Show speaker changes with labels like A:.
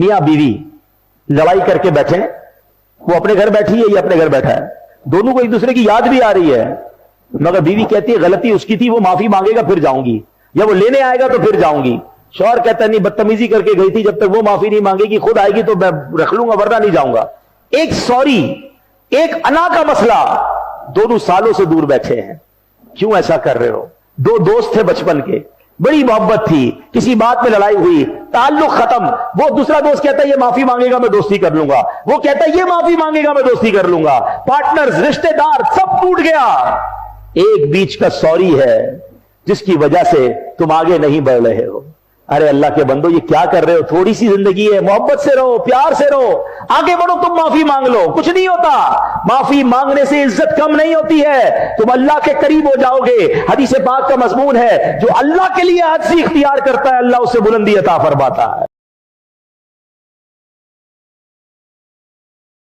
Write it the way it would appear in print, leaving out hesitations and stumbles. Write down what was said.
A: मियां बीवी लड़ाई करके बैठे, वो अपने घर बैठी है, ये अपने घर बैठा है, दोनों को एक दूसरे की याद भी आ रही है, मगर बीवी कहती है गलती उसकी थी, वो माफी मांगेगा फिर जाऊंगी, या वो लेने आएगा तो फिर जाऊंगी। शौहर कहता है नहीं, बदतमीजी करके गई थी, जब तक वो माफी नहीं मांगेगी, खुद आएगी तो मैं रख लूंगा वरना नहीं जाऊंगा। एक सॉरी, एक अना का मसला, दोनों सालों से दूर बैठे हैं। क्यों ऐसा कर रहे हो? दो दोस्त थे बचपन के, बड़ी मोहब्बत थी, किसी बात में लड़ाई हुई, ताल्लुक खत्म। वो दूसरा दोस्त कहता है ये माफी मांगेगा मैं दोस्ती कर लूंगा, वो कहता है ये माफी मांगेगा मैं दोस्ती कर लूंगा। पार्टनर्स, रिश्तेदार सब टूट गया। एक बीच का सॉरी है जिसकी वजह से तुम आगे नहीं बढ़ रहे हो। अरे अल्लाह के बंदो, ये क्या कर रहे हो? थोड़ी सी जिंदगी है, मोहब्बत से रहो, प्यार से रहो, आगे बढ़ो। तुम माफी मांग लो, कुछ नहीं होता। माफी मांगने से इज्जत कम नहीं होती है, तुम अल्लाह के करीब हो जाओगे। हदीस पाक का मजमून है, जो अल्लाह के लिए हद से इख्तियार करता है अल्लाह उससे बुलंदी अता फरमाता है।